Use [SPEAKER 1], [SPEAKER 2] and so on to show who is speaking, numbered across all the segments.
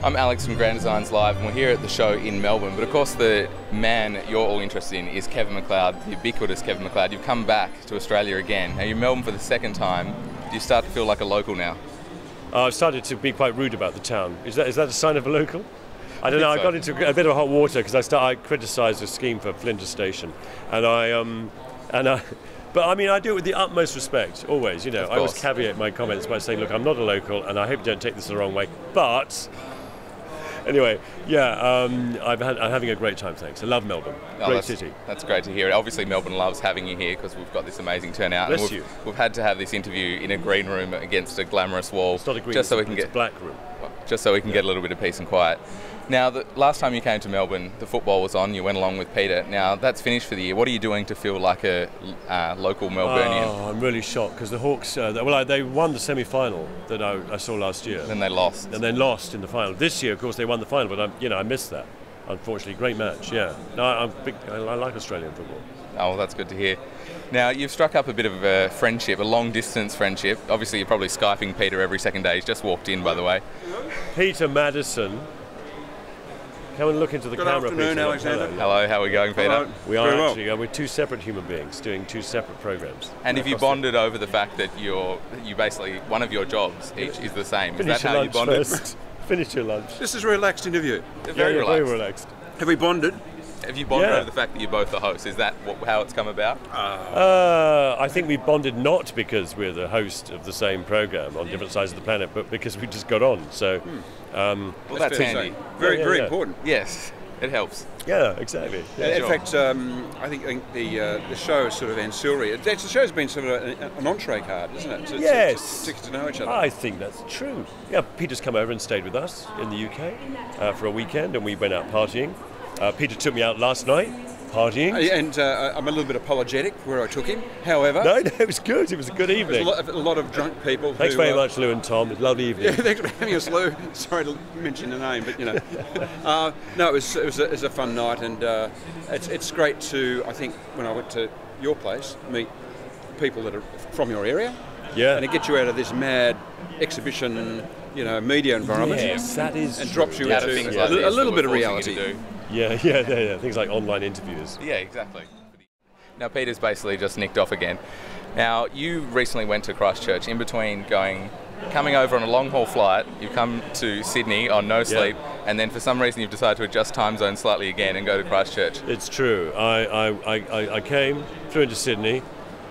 [SPEAKER 1] I'm Alex from Grand Designs Live, and we're here at the show in Melbourne. But of course, the man you're all interested in is Kevin McCloud, the ubiquitous Kevin McCloud. You've come back to Australia again. Now, you're in Melbourne for the second time. Do you start to feel like a local now?
[SPEAKER 2] I've started to be quite rude about the town. Is that a sign of a local? I don't know. I
[SPEAKER 1] so.
[SPEAKER 2] got into a bit of hot water because I criticised the scheme for Flinders Station, but I mean, I do it with the utmost respect, always. You know, I always caveat my comments by saying, look, I'm not a local, and I hope you don't take this the wrong way. But anyway, yeah, I'm having a great time, thanks. I love Melbourne. Great city.
[SPEAKER 1] That's great to hear. Obviously, Melbourne loves having you here because we've got this amazing turnout.
[SPEAKER 2] Bless
[SPEAKER 1] and
[SPEAKER 2] you.
[SPEAKER 1] We've had to have this interview in a green room against a glamorous wall.
[SPEAKER 2] It's not a green
[SPEAKER 1] just so we
[SPEAKER 2] room,
[SPEAKER 1] can
[SPEAKER 2] it's
[SPEAKER 1] get
[SPEAKER 2] a black room.
[SPEAKER 1] Just so we can get a little bit of peace and quiet. Now, the last time you came to Melbourne, the football was on. You went along with Peter. Now, that's finished for the year. What are you doing to feel like a local Melburnian?
[SPEAKER 2] Oh, I'm really shocked because the Hawks, they won the semi-final that I saw last year.
[SPEAKER 1] Then they lost.
[SPEAKER 2] And then lost in the final. This year, of course, they won the final, but I missed that. Unfortunately, great match. Yeah. No, I like Australian football.
[SPEAKER 1] Oh, well, that's good to hear. Now, you've struck up a bit of a friendship, a long-distance friendship. Obviously, you're probably Skyping Peter every second day. He's just walked in, by the way.
[SPEAKER 2] Peter Madison. Come and look into the camera,
[SPEAKER 3] Good afternoon,
[SPEAKER 2] Peter.
[SPEAKER 3] Alexander.
[SPEAKER 1] Hello, how are we going, Peter?
[SPEAKER 3] Hello.
[SPEAKER 2] We are
[SPEAKER 3] Very well.
[SPEAKER 2] actually we're two separate human beings doing two separate programs.
[SPEAKER 1] And if you bonded over the fact that you basically, one of your jobs each is the same. Is that
[SPEAKER 2] Finish your
[SPEAKER 1] how you
[SPEAKER 2] lunch
[SPEAKER 1] bonded?
[SPEAKER 2] first. Finish your lunch.
[SPEAKER 3] This is a relaxed interview.
[SPEAKER 1] Very relaxed.
[SPEAKER 2] Very relaxed.
[SPEAKER 3] Have we bonded?
[SPEAKER 1] Have you bonded
[SPEAKER 2] Yeah.
[SPEAKER 1] over the fact that you're both the hosts? Is that how it's come about?
[SPEAKER 2] I think we bonded not because we're the host of the same program on different sides of the planet, but because we just got on. So,
[SPEAKER 1] Well, that's
[SPEAKER 3] fair to
[SPEAKER 1] handy.
[SPEAKER 3] say. Very
[SPEAKER 2] Yeah.
[SPEAKER 3] important.
[SPEAKER 1] Yes, it helps.
[SPEAKER 2] yeah, exactly. Yeah.
[SPEAKER 3] In
[SPEAKER 1] sure.
[SPEAKER 3] fact, I think the show is sort of ancillary. The show's been sort of an entree card, isn't it?
[SPEAKER 2] Yes.
[SPEAKER 3] To know each other.
[SPEAKER 2] I think that's true. Yeah, Peter's come over and stayed with us in the UK for a weekend, and we went out partying. Peter took me out last night, partying.
[SPEAKER 3] And I'm a little bit apologetic where I took him. However,
[SPEAKER 2] No, it was good. It was a good
[SPEAKER 3] there's
[SPEAKER 2] evening.
[SPEAKER 3] a lot of drunk people.
[SPEAKER 2] Thanks
[SPEAKER 3] who,
[SPEAKER 2] very much, Lou and Tom. It was a lovely evening.
[SPEAKER 3] Yeah, thanks for having us, Lou. Sorry to mention the name, but you know, no, it was a fun night, and it's great to, I think, when I went to your place, meet people that are from your area,
[SPEAKER 2] Yeah.
[SPEAKER 3] and it gets you out of this mad exhibition, media environment,
[SPEAKER 2] Yes, that is
[SPEAKER 3] and
[SPEAKER 2] true.
[SPEAKER 3] drops you
[SPEAKER 1] Out
[SPEAKER 3] into
[SPEAKER 1] of things
[SPEAKER 3] a
[SPEAKER 1] like this
[SPEAKER 3] little
[SPEAKER 1] that
[SPEAKER 3] bit of
[SPEAKER 1] we're forcing you
[SPEAKER 3] reality.
[SPEAKER 1] to do.
[SPEAKER 2] Yeah. Things like online interviews.
[SPEAKER 1] Yeah, exactly. Now, Peter's basically just nicked off again. Now, you recently went to Christchurch in between coming over on a long haul flight. You've come to Sydney on no sleep, and then for some reason you've decided to adjust time zone slightly again and go to Christchurch.
[SPEAKER 2] It's true. I came, flew into Sydney,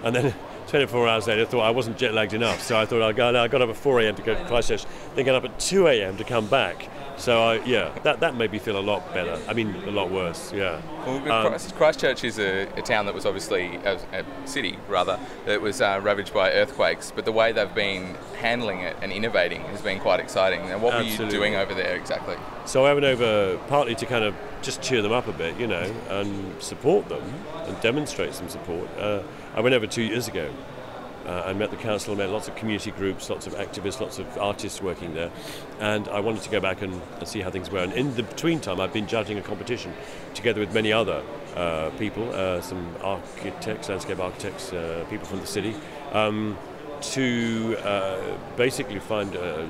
[SPEAKER 2] and then 24 hours later, I thought I wasn't jet lagged enough, so I thought I got up at 4 a.m. to go to Christchurch, then got up at 2 a.m. to come back. So that made me feel a lot better. I mean, a lot worse. Yeah.
[SPEAKER 1] Well, Christchurch is a town that was obviously a city rather that was ravaged by earthquakes, but the way they've been handling it and innovating has been quite exciting. Now, what were you doing over there exactly?
[SPEAKER 2] So I went over partly to kind of just cheer them up a bit, and support them and demonstrate some support. I went over 2 years ago. I met the council, met lots of community groups, lots of activists, lots of artists working there, and I wanted to go back and see how things were. And in the between time, I've been judging a competition together with many other people, some architects, landscape architects, people from the city, to basically find a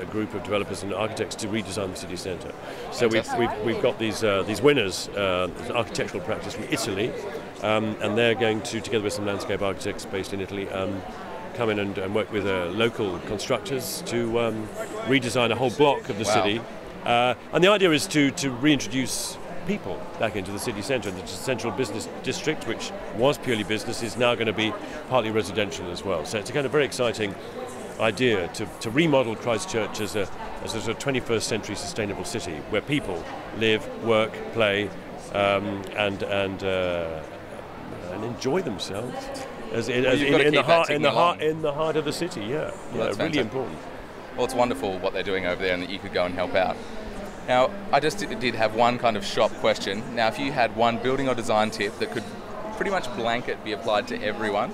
[SPEAKER 2] group of developers and architects to redesign the city centre. So we've got these winners, architectural practice from Italy, and they're going to, together with some landscape architects based in Italy, come in and work with local constructors to redesign a whole block of the city. And the idea is to reintroduce people back into the city centre. The central business district, which was purely business, is now going to be partly residential as well. So it's a kind of very exciting idea to remodel Christchurch as a sort of 21st century sustainable city where people live, work, play, and enjoy themselves in the heart of the city. Yeah,
[SPEAKER 1] Well,
[SPEAKER 2] really important.
[SPEAKER 1] Well, it's wonderful what they're doing over there and that you could go and help out. Now, I just did have one kind of shop question. Now, if you had one building or design tip that could pretty much blanket be applied to everyone,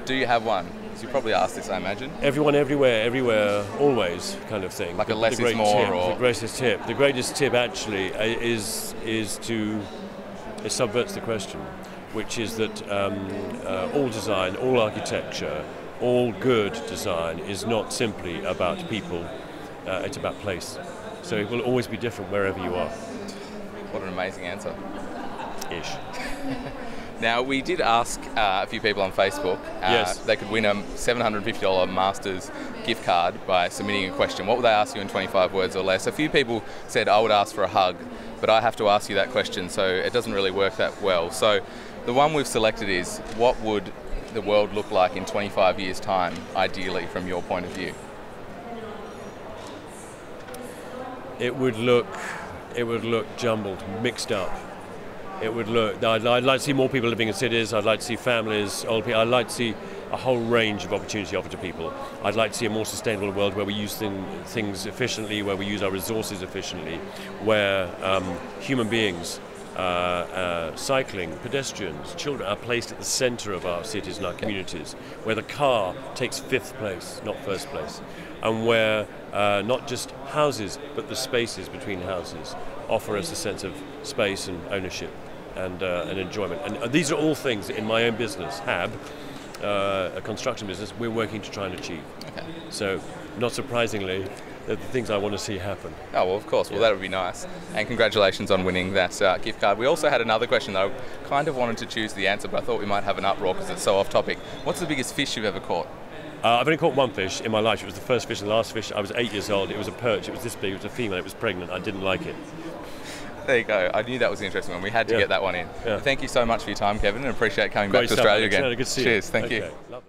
[SPEAKER 1] do you have one? Because you probably asked this, I imagine.
[SPEAKER 2] Everyone, everywhere, always kind of thing.
[SPEAKER 1] Like a less is more, or
[SPEAKER 2] the greatest tip. The greatest tip actually is it subverts the question, which is that all design, all architecture, all good design is not simply about people. It's about place. So it will always be different wherever you are.
[SPEAKER 1] What an amazing answer.
[SPEAKER 2] Ish.
[SPEAKER 1] Now, we did ask a few people on Facebook.
[SPEAKER 2] Yes.
[SPEAKER 1] They could win a $750 Masters gift card by submitting a question. What would they ask you in 25 words or less? A few people said, I would ask for a hug, but I have to ask you that question, so it doesn't really work that well. So the one we've selected is, what would the world look like in 25 years' time, ideally, from your point of view?
[SPEAKER 2] It would look jumbled, mixed up. It would look. I'd like to see more people living in cities. I'd like to see families, old people. I'd like to see a whole range of opportunity offered to people. I'd like to see a more sustainable world where we use things efficiently, where we use our resources efficiently, where human beings, cycling, pedestrians, children are placed at the centre of our cities and our communities, where the car takes fifth place, not first place, and where not just houses, but the spaces between houses offer us a sense of space and ownership and enjoyment. And these are all things that in my own business, HAB, a construction business, we're working to try and achieve. Okay. So, not surprisingly, they're the things I want to see happen.
[SPEAKER 1] Oh, well, of course. Well, that would be nice. And congratulations on winning that gift card. We also had another question, though. Kind of wanted to choose the answer, but I thought we might have an uproar because it's so off topic. What's the biggest fish you've ever caught?
[SPEAKER 2] I've only caught one fish in my life. It was the first fish and the last fish. I was 8 years old. It was a perch. It was this big. It was a female. It was pregnant. I didn't like it.
[SPEAKER 1] There you go. I knew that was an interesting one. We had to get that one in.
[SPEAKER 2] Yeah.
[SPEAKER 1] Thank you so much for your time, Kevin, and appreciate coming
[SPEAKER 2] Great
[SPEAKER 1] back to
[SPEAKER 2] stuff,
[SPEAKER 1] Australia again.
[SPEAKER 2] Good to see you.
[SPEAKER 1] Cheers. Thank you.
[SPEAKER 2] Lovely.